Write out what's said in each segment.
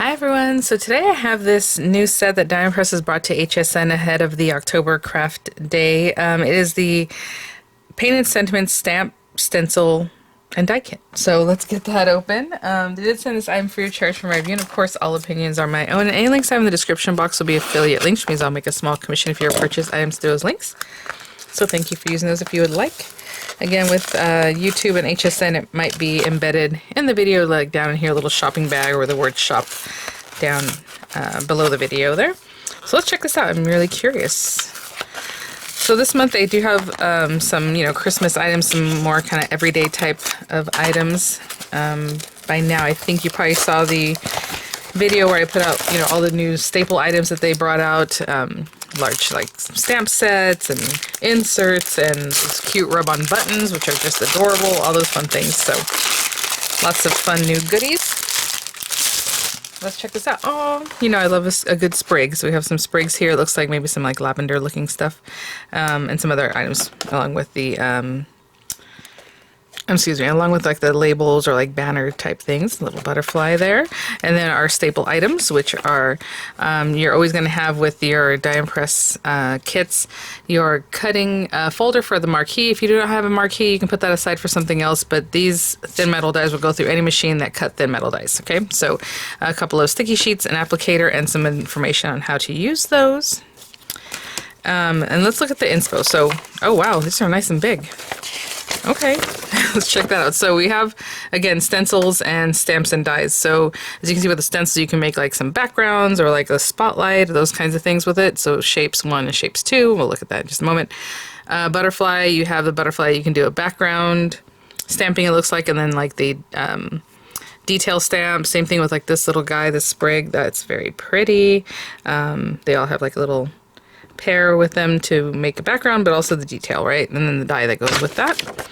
Hi everyone, so today I have this new set that Diamond Press has brought to HSN ahead of the October Craft Day. It is the Painted Sentiments Stamp, Stencil, and Die Kit. So let's get that open. They did send this item free of charge from my review, and of course all opinions are my own. And any links I have in the description box will be affiliate links, which means I'll make a small commission if you purchase items through those links. So thank you for using those if you would like. Again, with YouTube and HSN, it might be embedded in the video, like down in here, a little shopping bag or the word shop down below the video there. So let's check this out. I'm really curious. So this month they do have some, Christmas items, some more kind of everyday type of items. By now, I think you probably saw the video where I put out, all the new staple items that they brought out. Large like stamp sets and inserts and these cute rub-on buttons, which are just adorable, all those fun things. So lots of fun new goodies. Let's check this out. Oh, I love a good sprig. So we have some sprigs here. It looks like maybe some like lavender looking stuff, and some other items along with the along with like the labels or like banner type things, a little butterfly there. And then our staple items, which are, you're always going to have with your Diamond Press kits, your cutting folder for the marquee. If you do not have a marquee, you can put that aside for something else, but these thin metal dies will go through any machine that cut thin metal dies, okay? So a couple of sticky sheets, an applicator, and some information on how to use those. And let's look at the inspo. So, oh wow, these are nice and big. Okay, let's check that out. So we have, again, stencils and stamps and dies. So as you can see with the stencils, you can make like some backgrounds or like a spotlight, those kinds of things with it. So shapes 1 and shapes 2. We'll look at that in just a moment. Butterfly, you have the butterfly. You can do a background stamping, it looks like, and then like the detail stamp. Same thing with like this little guy, this sprig. That's very pretty. They all have like a little pair with them to make a background, but also the detail, right? And then the die that goes with that.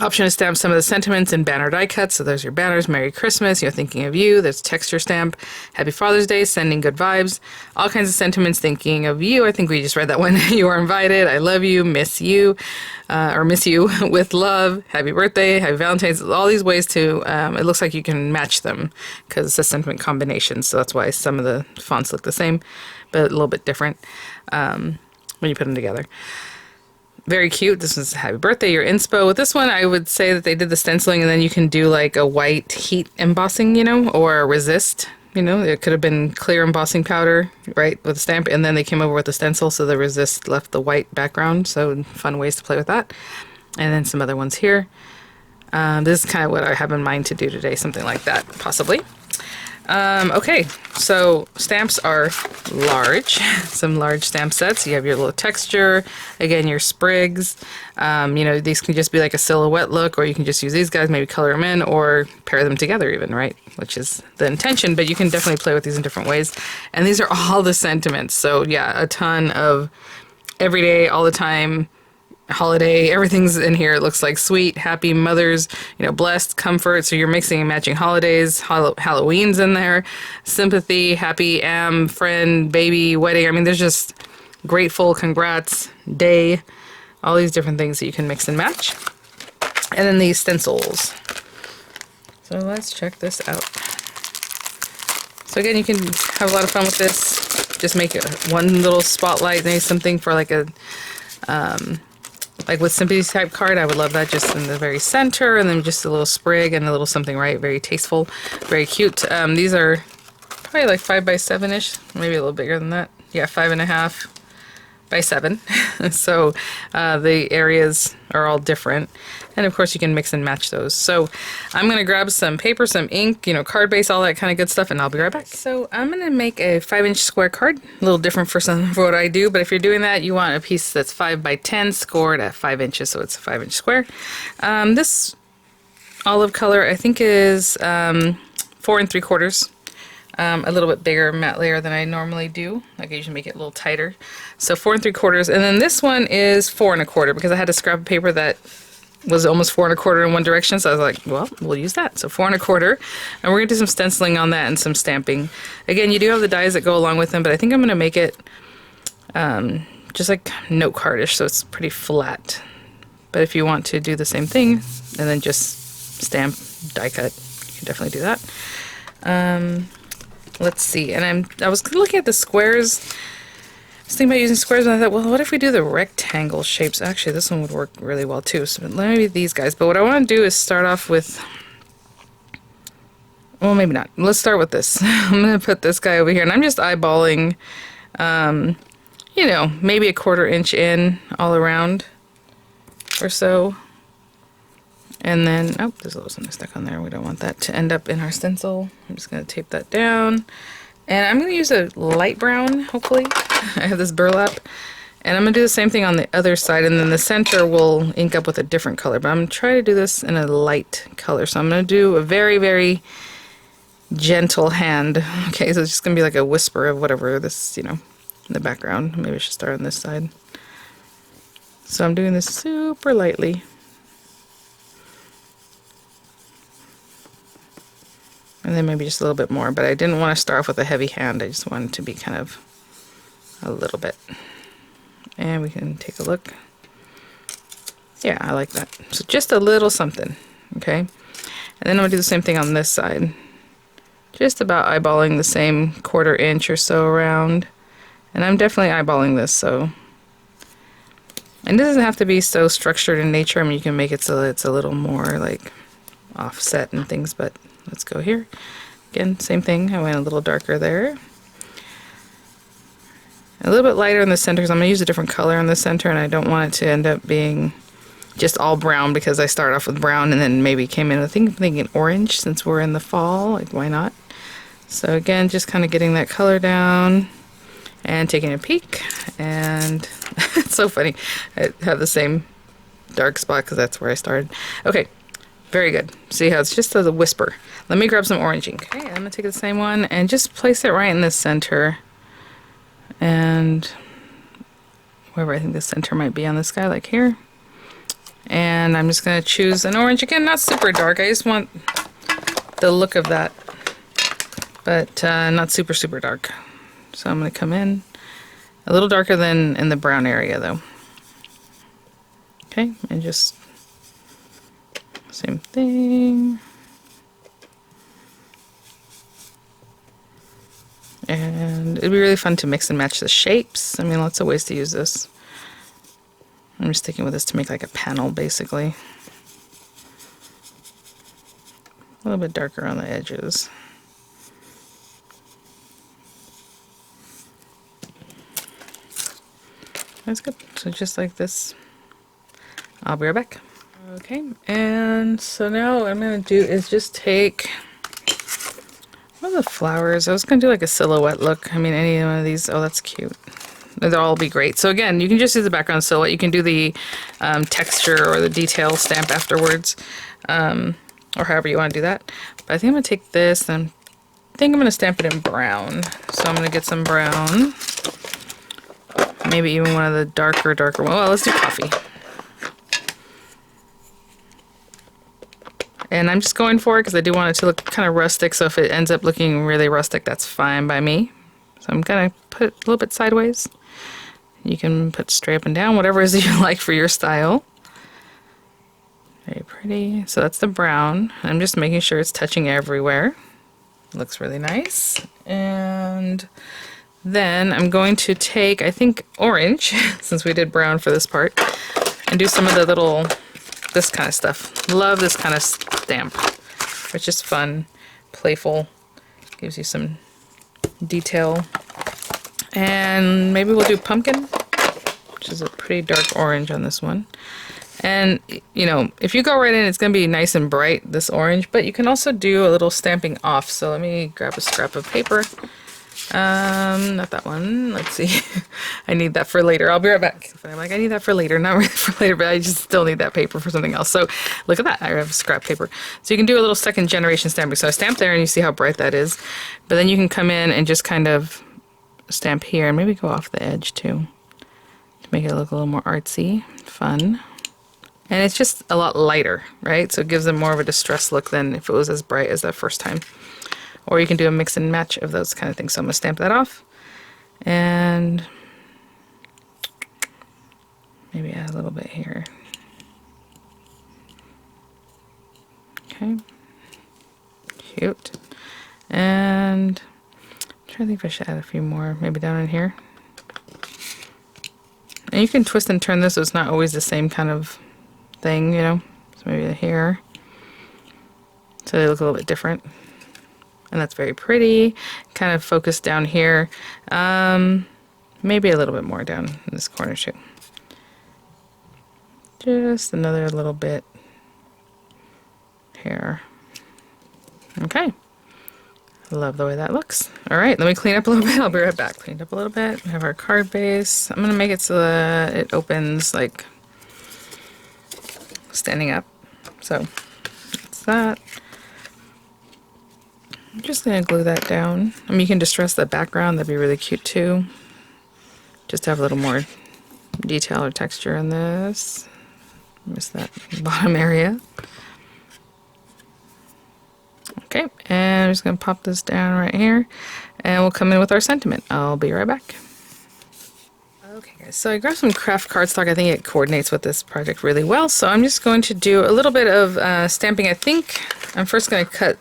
Option to stamp some of the sentiments in banner die cuts. So there's your banners, Merry Christmas, thinking of you. There's texture stamp, Happy Father's Day, sending good vibes. All kinds of sentiments thinking of you. I think we just read that one. You are invited, I love you, miss you, or miss you with love, happy birthday, happy Valentine's. All these ways to, it looks like you can match them because it's a sentiment combination. So that's why some of the fonts look the same, but a little bit different when you put them together. Very cute. This is happy birthday, your inspo. With this one, I would say that they did the stenciling and then you can do like a white heat embossing, or a resist. It could have been clear embossing powder, right, with a stamp, and then they came over with the stencil, so the resist left the white background. So fun ways to play with that. And then some other ones here. This is kind of what I have in mind to do today, something like that, possibly. Okay, so stamps are large, some large stamp sets. You have your little texture, again, your sprigs. These can just be like a silhouette look, or you can just use these guys, maybe color them in, or pair them together even, right? Which is the intention, but you can definitely play with these in different ways. And these are all the sentiments. So yeah, a ton of everyday, all the time, holiday, everything's in here. It looks like sweet, happy, mothers, blessed, comfort. So you're mixing and matching holidays. Halloween's in there, sympathy, happy, friend, baby, wedding. I mean, there's just grateful, congrats, day, all these different things that you can mix and match. And then these stencils. So let's check this out. So again, you can have a lot of fun with this. Just make one little spotlight, maybe something for like a like with sympathy type card. I would love that just in the very center, and then just a little sprig and a little something, right? Very tasteful, very cute. These are probably like 5 by 7-ish, maybe a little bigger than that. Yeah, 5.5 by 7. So the areas are all different. And of course you can mix and match those. So I'm going to grab some paper, some ink, card base, all that kind of good stuff, and I'll be right back. So I'm going to make a 5-inch square card, a little different for what I do, but if you're doing that, you want a piece that's 5 by 10 scored at 5 inches, so it's a 5-inch square. This olive color I think is 4 3/4. A little bit bigger matte layer than I normally do. Like I usually make it a little tighter. So 4 3/4, and then this one is 4 1/4 because I had to scrap a paper that was almost 4 1/4 in one direction. So I was like, well, we'll use that. So 4 1/4, and we're gonna do some stenciling on that and some stamping. Again, you do have the dies that go along with them, but I think I'm gonna make it just like note cardish, so it's pretty flat. But if you want to do the same thing and then just stamp, die cut, you can definitely do that. let's see. And I was looking at the squares. I was thinking about using squares, and I thought, well, what if we do the rectangle shapes? Actually, this one would work really well too. So maybe these guys. But what I want to do is start off with, well, maybe not. Let's start with this. I'm going to put this guy over here, and I'm just eyeballing, you know, maybe a 1/4 inch in all around or so. And then, oh, there's a little something stuck on there. We don't want that to end up in our stencil. I'm just going to tape that down. And I'm going to use a light brown, hopefully. I have this burlap. And I'm going to do the same thing on the other side. And then the center will ink up with a different color. But I'm going to try to do this in a light color. So I'm going to do a very, very gentle hand. Okay, so it's just going to be like a whisper of whatever this, you know, in the background. Maybe I should start on this side. So I'm doing this super lightly. And then maybe just a little bit more, but I didn't want to start off with a heavy hand. I just wanted to be kind of a little bit. And we can take a look. Yeah, I like that. So just a little something, okay? And then I'm gonna do the same thing on this side. Just about eyeballing the same 1/4 inch or so around. And I'm definitely eyeballing this, so. And it doesn't have to be so structured in nature. I mean, you can make it so that it's a little more like offset and things, but let's go here. Again, same thing. I went a little darker there. A little bit lighter in the center because I'm going to use a different color in the center, and I don't want it to end up being just all brown because I started off with brown and then maybe came in, I think I'm thinking orange since we're in the fall. Like, why not? So again, just kind of getting that color down and taking a peek. And it's so funny. I have the same dark spot because that's where I started. Okay. Very good. See how it's just a whisper. Let me grab some orange ink. Okay, I'm going to take the same one and just place it right in the center. And wherever I think the center might be on this guy, like here. And I'm just going to choose an orange. Again, not super dark. I just want the look of that. But not super, super dark. So I'm going to come in a little darker than in the brown area, though. Okay, and just same thing. And it'd be really fun to mix and match the shapes. I mean, lots of ways to use this. I'm just sticking with this to make like a panel, basically. A little bit darker on the edges. That's good. So just like this. I'll be right back. Okay, and so now what I'm going to do is just take one of the flowers. I was going to do like a silhouette look. I mean, any one of these. Oh, that's cute. They'll all be great. So again, you can just use the background silhouette. You can do the texture or the detail stamp afterwards, or however you want to do that. But I think I'm going to take this, and I think I'm going to stamp it in brown. So I'm going to get some brown. Maybe even one of the darker ones. Well, let's do coffee. And I'm just going for it because I do want it to look kind of rustic, so if it ends up looking really rustic, that's fine by me. So I'm going to put it a little bit sideways. You can put straight up and down, whatever it is you like for your style. Very pretty. So that's the brown. I'm just making sure it's touching everywhere. Looks really nice. And then I'm going to take, I think, orange, since we did brown for this part, and do some of the little, this kind of stuff. Love this kind of stamp. It's just fun, playful, gives you some detail. And maybe we'll do pumpkin, which is a pretty dark orange on this one. And, you know, if you go right in, it's going to be nice and bright, this orange, but you can also do a little stamping off. So let me grab a scrap of paper. Not that one. Let's see. I need that for later. I'll be right back. I'm like, I need that for later. Not really for later, but I just still need that paper for something else. So look at that. I have scrap paper. So you can do a little second generation stamping. So I stamp there and you see how bright that is. But then you can come in and just kind of stamp here and maybe go off the edge too to make it look a little more artsy, fun. And it's just a lot lighter, right? So it gives them more of a distressed look than if it was as bright as that first time. Or you can do a mix and match of those kind of things. So I'm going to stamp that off. And maybe add a little bit here. Okay. Cute. And trying to think if I should add a few more, maybe down in here. And you can twist and turn this so it's not always the same kind of thing, you know. So maybe here. So they look a little bit different. And that's very pretty. Kind of focused down here. Maybe a little bit more down in this corner too. Just another little bit here. Okay. Love the way that looks. All right, let me clean up a little bit. I'll be right back. Cleaned up a little bit. We have our card base. I'm going to make it so that it opens like standing up. So that's that. I'm just going to glue that down. I mean, you can distress the background. That'd be really cute too. Just to have a little more detail or texture in this. Miss that bottom area. Okay, and I'm just going to pop this down right here, and we'll come in with our sentiment. I'll be right back. Okay guys, so I grabbed some craft cardstock. I think it coordinates with this project really well, so I'm just going to do a little bit of stamping. I think I'm first going to cut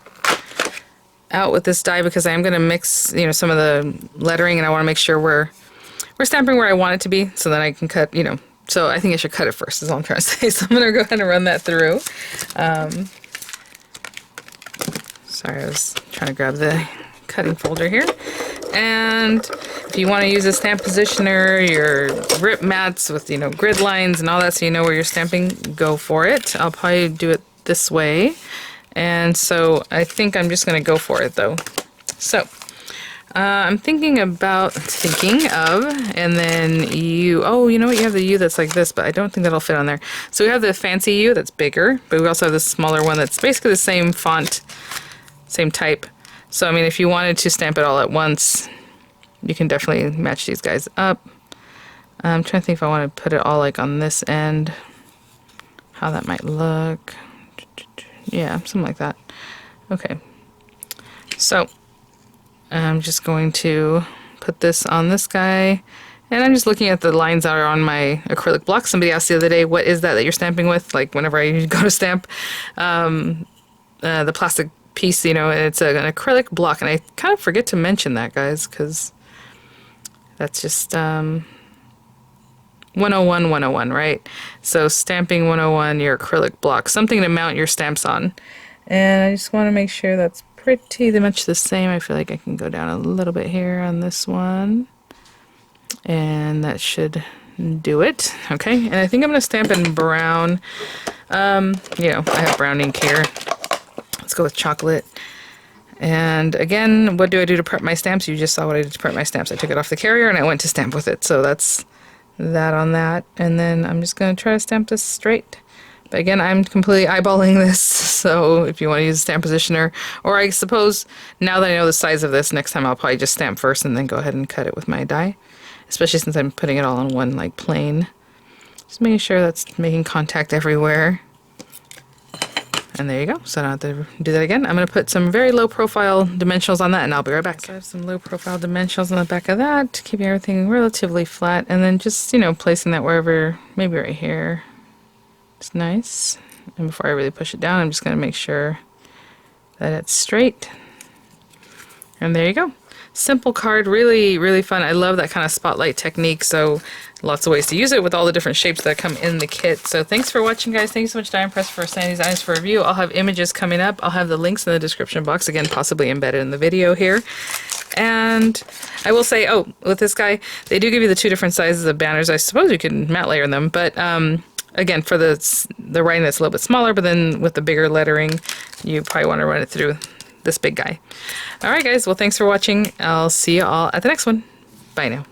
out with this die because I am going to mix, you know, some of the lettering, and I want to make sure we're stamping where I want it to be, so that I can cut, you know, so I think I should cut it first is all I'm trying to say. So I'm going to go ahead and run that through. Sorry, I was trying to grab the cutting folder here. And if you want to use a stamp positioner, your grip mats with, you know, grid lines and all that so you know where you're stamping, go for it. I'll probably do it this way. And so I think I'm just going to go for it though. So I'm thinking of, and then you, oh, you know what, you have the U that's like this, but I don't think that'll fit on there. So we have the fancy U that's bigger, but we also have this smaller one that's basically the same font, same type. So I mean, if you wanted to stamp it all at once, you can definitely match these guys up. I'm trying to think if I want to put it all like on this end, how that might look. Yeah, something like that. Okay, so I'm just going to put this on this guy, and I'm just looking at the lines that are on my acrylic block. Somebody asked the other day, what is that you're stamping with? Like whenever I go to stamp the plastic piece, you know, it's an acrylic block, and I kind of forget to mention that, guys, because that's just 101, right? So stamping 101, your acrylic block, something to mount your stamps on. And I just want to make sure that's pretty much the same. I feel like I can go down a little bit here on this one, and that should do it. Okay, and I think I'm going to stamp in brown. You know, I have brown ink here. Let's go with chocolate. And again, what do I do to prep my stamps? You just saw what I did to prep my stamps. I took it off the carrier and I went to stamp with it. So that's that on that. And then I'm just going to try to stamp this straight. But again, I'm completely eyeballing this, so if you want to use a stamp positioner, or I suppose now that I know the size of this, next time I'll probably just stamp first and then go ahead and cut it with my die, especially since I'm putting it all on one like plane. Just making sure that's making contact everywhere. And there you go, so I don't have to do that again. I'm going to put some very low profile dimensionals on that, and I'll be right back. So I have some low profile dimensionals on the back of that, keeping everything relatively flat, and then just, you know, placing that wherever, maybe right here. It's nice. And before I really push it down, I'm just going to make sure that it's straight. And there you go. Simple card, really, really fun. I love that kind of spotlight technique, so lots of ways to use it with all the different shapes that come in the kit. So thanks for watching, guys. Thank you so much, Die Press, for sending these items for review. I'll have images coming up. I'll have the links in the description box, again, possibly embedded in the video here. And I will say, oh, with this guy, they do give you the two different sizes of banners. I suppose you can matte layer them, but again, for the writing that's a little bit smaller, but then with the bigger lettering, you probably want to run it through this big guy. All right, guys. Well, thanks for watching. I'll see you all at the next one. Bye now.